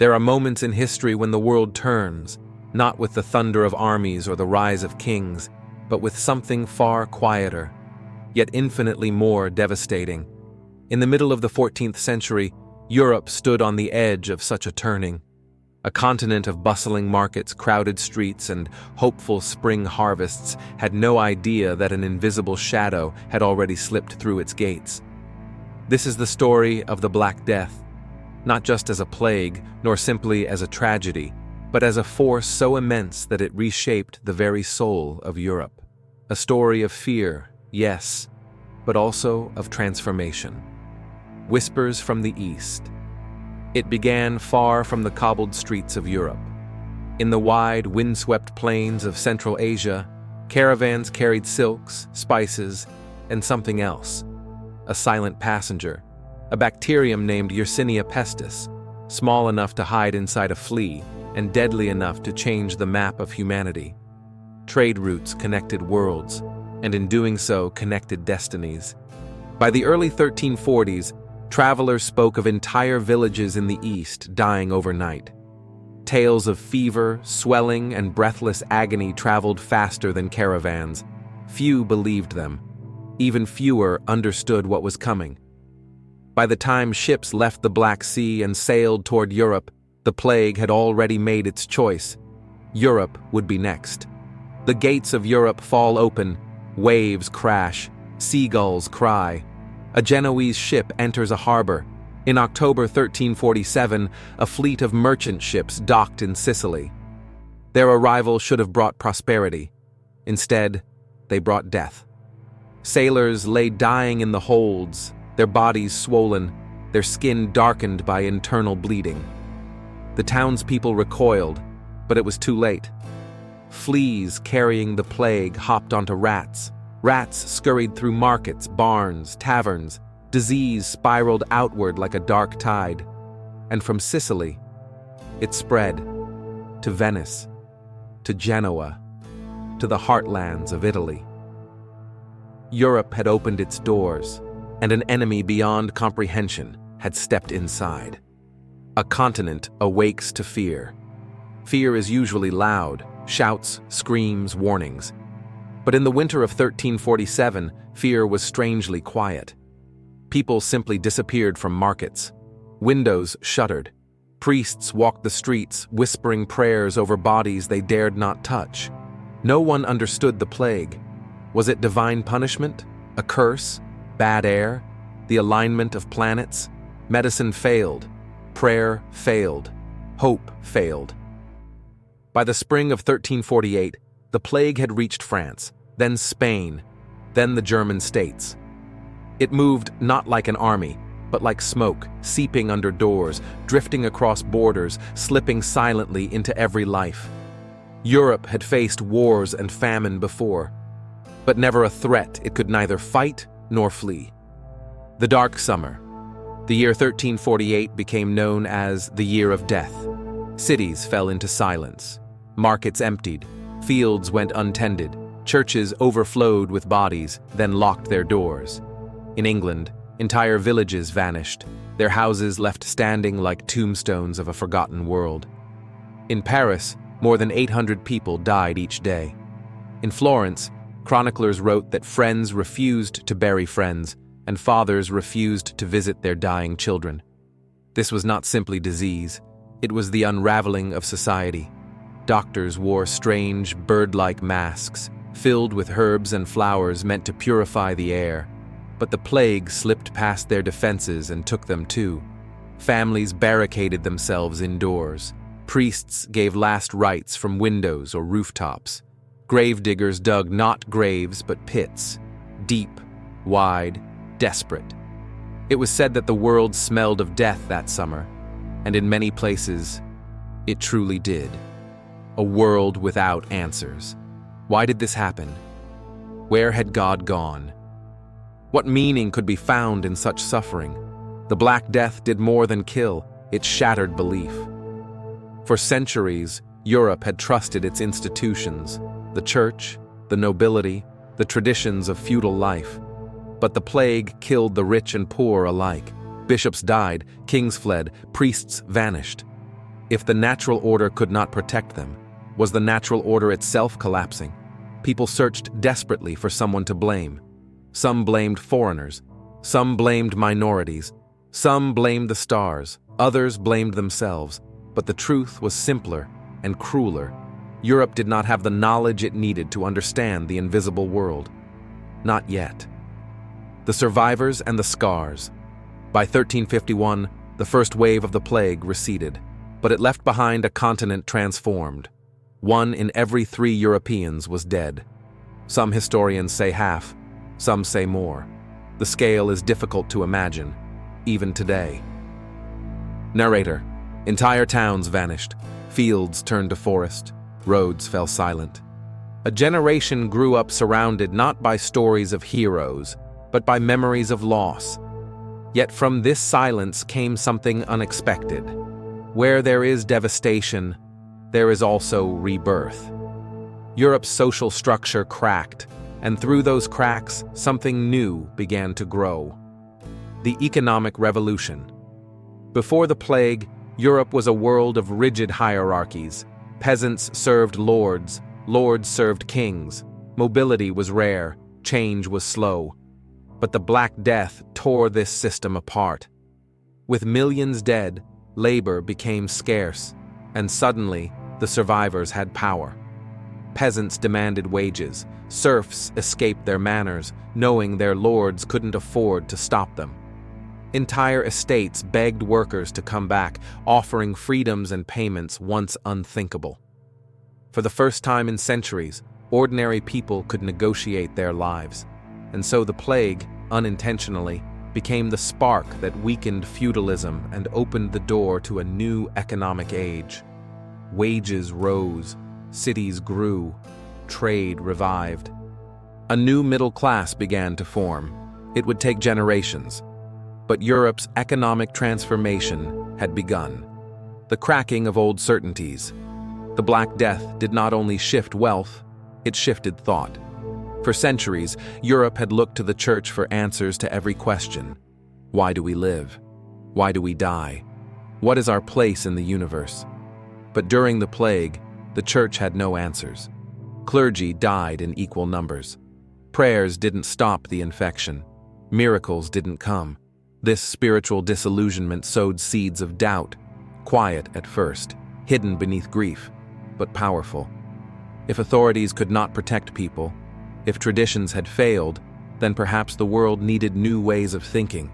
There are moments in history when the world turns, not with the thunder of armies or the rise of kings, but with something far quieter, yet infinitely more devastating. In the middle of the 14th century, Europe stood on the edge of such a turning. A continent of bustling markets, crowded streets, and hopeful spring harvests had no idea that an invisible shadow had already slipped through its gates. This is the story of the Black Death, not just as a plague, nor simply as a tragedy, but as a force so immense that it reshaped the very soul of Europe. A story of fear, yes, but also of transformation. Whispers from the East. It began far from the cobbled streets of Europe. In the wide, windswept plains of Central Asia, caravans carried silks, spices, and something else. A silent passenger, a bacterium named Yersinia pestis, small enough to hide inside a flea and deadly enough to change the map of humanity. Trade routes connected worlds, and in doing so connected destinies. By the early 1340s, travelers spoke of entire villages in the East dying overnight. Tales of fever, swelling, and breathless agony traveled faster than caravans. Few believed them. Even fewer understood what was coming. By the time ships left the Black Sea and sailed toward Europe, the plague had already made its choice. Europe would be next. The gates of Europe fall open, waves crash, seagulls cry. A Genoese ship enters a harbor. In October 1347, a fleet of merchant ships docked in Sicily. Their arrival should have brought prosperity. Instead, they brought death. Sailors lay dying in the holds, their bodies swollen, their skin darkened by internal bleeding. The townspeople recoiled, but it was too late. Fleas carrying the plague hopped onto rats. Rats scurried through markets, barns, taverns. Disease spiraled outward like a dark tide. And from Sicily, it spread to Venice, to Genoa, to the heartlands of Italy. Europe had opened its doors, and an enemy beyond comprehension had stepped inside. A continent awakes to fear. Fear is usually loud, shouts, screams, warnings. But in the winter of 1347, fear was strangely quiet. People simply disappeared from markets. Windows shuttered. Priests walked the streets, whispering prayers over bodies they dared not touch. No one understood the plague. Was it divine punishment? A curse? Bad air? The alignment of planets? Medicine failed. Prayer failed. Hope failed. By the spring of 1348, the plague had reached France, then Spain, then the German states. It moved not like an army, but like smoke, seeping under doors, drifting across borders, slipping silently into every life. Europe had faced wars and famine before, but never a threat it could neither fight nor flee. The Dark Summer. The year 1348 became known as the Year of Death. Cities fell into silence. Markets emptied. Fields went untended. Churches overflowed with bodies, then locked their doors. In England, entire villages vanished, their houses left standing like tombstones of a forgotten world. In Paris, more than 800 people died each day. In Florence, chroniclers wrote that friends refused to bury friends, and fathers refused to visit their dying children. This was not simply disease, it was the unraveling of society. Doctors wore strange, bird-like masks, filled with herbs and flowers meant to purify the air. But the plague slipped past their defenses and took them too. Families barricaded themselves indoors. Priests gave last rites from windows or rooftops. Gravediggers dug not graves but pits, deep, wide, desperate. It was said that the world smelled of death that summer, and in many places, it truly did. A world without answers. Why did this happen? Where had God gone? What meaning could be found in such suffering? The Black Death did more than kill, it shattered belief. For centuries, Europe had trusted its institutions, the church, the nobility, the traditions of feudal life. But the plague killed the rich and poor alike. Bishops died, kings fled, priests vanished. If the natural order could not protect them, was the natural order itself collapsing? People searched desperately for someone to blame. Some blamed foreigners, some blamed minorities, some blamed the stars, others blamed themselves. But the truth was simpler and crueler. Europe did not have the knowledge it needed to understand the invisible world. Not yet. The survivors and the scars. By 1351, the first wave of the plague receded, but it left behind a continent transformed. 1 in every 3 Europeans was dead. Some historians say half, some say more. The scale is difficult to imagine, even today. Narrator: entire towns vanished, fields turned to forest, roads fell silent. A generation grew up surrounded not by stories of heroes, but by memories of loss. Yet from this silence came something unexpected. Where there is devastation, there is also rebirth. Europe's social structure cracked, and through those cracks, something new began to grow. The economic revolution. Before the plague, Europe was a world of rigid hierarchies. Peasants served lords, lords served kings. Mobility was rare, change was slow. But the Black Death tore this system apart. With millions dead, labor became scarce, and suddenly, the survivors had power. Peasants demanded wages, serfs escaped their manors, knowing their lords couldn't afford to stop them. Entire estates begged workers to come back, offering freedoms and payments once unthinkable. For the first time in centuries, ordinary people could negotiate their lives. And so the plague, unintentionally, became the spark that weakened feudalism and opened the door to a new economic age. Wages rose, cities grew, trade revived. A new middle class began to form. It would take generations. But Europe's economic transformation had begun. The cracking of old certainties. The Black Death did not only shift wealth, it shifted thought. For centuries, Europe had looked to the church for answers to every question. Why do we live? Why do we die? What is our place in the universe? But during the plague, the church had no answers. Clergy died in equal numbers. Prayers didn't stop the infection. Miracles didn't come. This spiritual disillusionment sowed seeds of doubt, quiet at first, hidden beneath grief, but powerful. If authorities could not protect people, if traditions had failed, then perhaps the world needed new ways of thinking.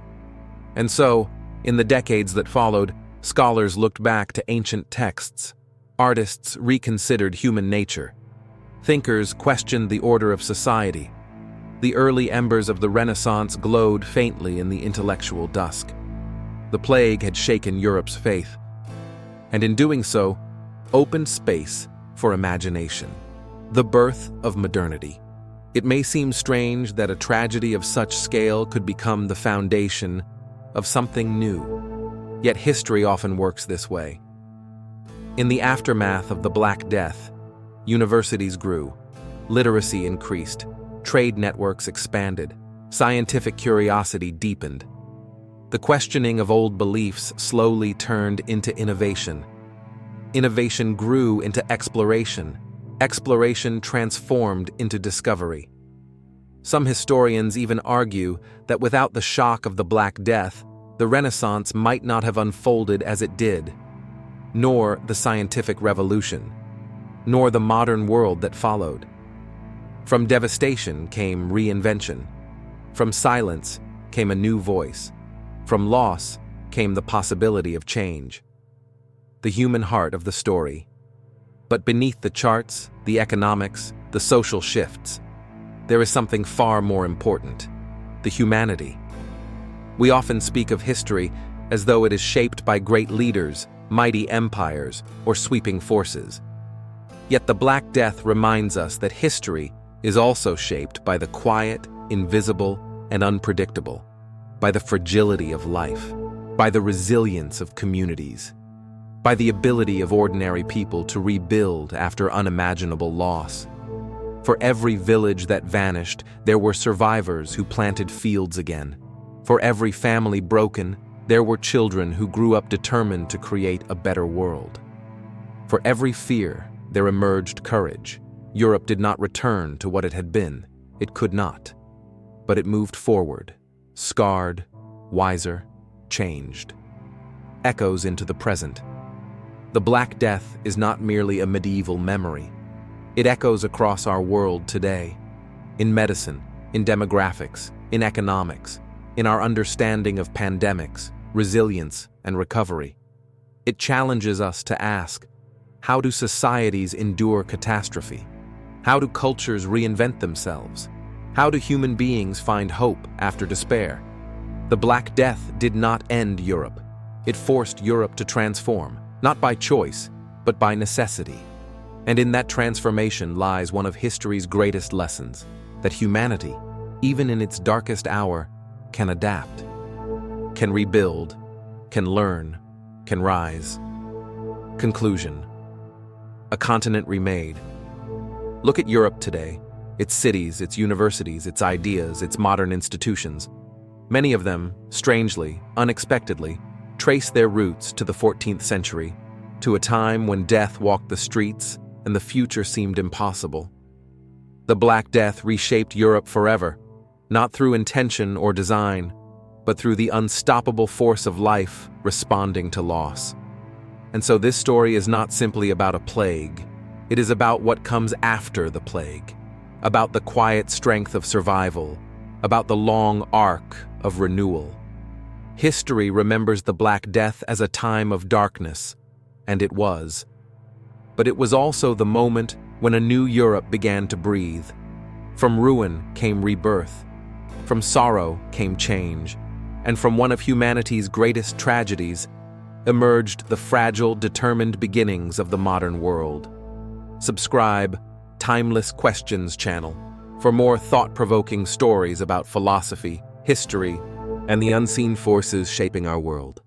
And so, in the decades that followed, scholars looked back to ancient texts. Artists reconsidered human nature. Thinkers questioned the order of society. The early embers of the Renaissance glowed faintly in the intellectual dusk. The plague had shaken Europe's faith, and in doing so, opened space for imagination. The birth of modernity. It may seem strange that a tragedy of such scale could become the foundation of something new. Yet history often works this way. In the aftermath of the Black Death, universities grew, literacy increased, trade networks expanded, scientific curiosity deepened. The questioning of old beliefs slowly turned into innovation. Innovation grew into exploration. Exploration transformed into discovery. Some historians even argue that without the shock of the Black Death, the Renaissance might not have unfolded as it did, nor the scientific revolution, nor the modern world that followed. From devastation came reinvention. From silence came a new voice. From loss came the possibility of change. The human heart of the story. But beneath the charts, the economics, the social shifts, there is something far more important: the humanity. We often speak of history as though it is shaped by great leaders, mighty empires, or sweeping forces. Yet the Black Death reminds us that history is also shaped by the quiet, invisible, and unpredictable, by the fragility of life, by the resilience of communities, by the ability of ordinary people to rebuild after unimaginable loss. For every village that vanished, there were survivors who planted fields again. For every family broken, there were children who grew up determined to create a better world. For every fear, there emerged courage. Europe did not return to what it had been. It could not. But it moved forward, scarred, wiser, changed. Echoes into the present. The Black Death is not merely a medieval memory. It echoes across our world today. In medicine, in demographics, in economics, in our understanding of pandemics, resilience, and recovery. It challenges us to ask, how do societies endure catastrophe? How do cultures reinvent themselves? How do human beings find hope after despair? The Black Death did not end Europe. It forced Europe to transform, not by choice, but by necessity. And in that transformation lies one of history's greatest lessons, that humanity, even in its darkest hour, can adapt, can rebuild, can learn, can rise. Conclusion. A Continent Remade. Look at Europe today, its cities, its universities, its ideas, its modern institutions. Many of them, strangely, unexpectedly, trace their roots to the 14th century, to a time when death walked the streets and the future seemed impossible. The Black Death reshaped Europe forever, not through intention or design, but through the unstoppable force of life responding to loss. And so this story is not simply about a plague. It is about what comes after the plague, about the quiet strength of survival, about the long arc of renewal. History remembers the Black Death as a time of darkness, and it was. But it was also the moment when a new Europe began to breathe. From ruin came rebirth, from sorrow came change, and from one of humanity's greatest tragedies emerged the fragile, determined beginnings of the modern world. Subscribe, Timeless Questions channel, for more thought-provoking stories about philosophy, history, and the unseen forces shaping our world.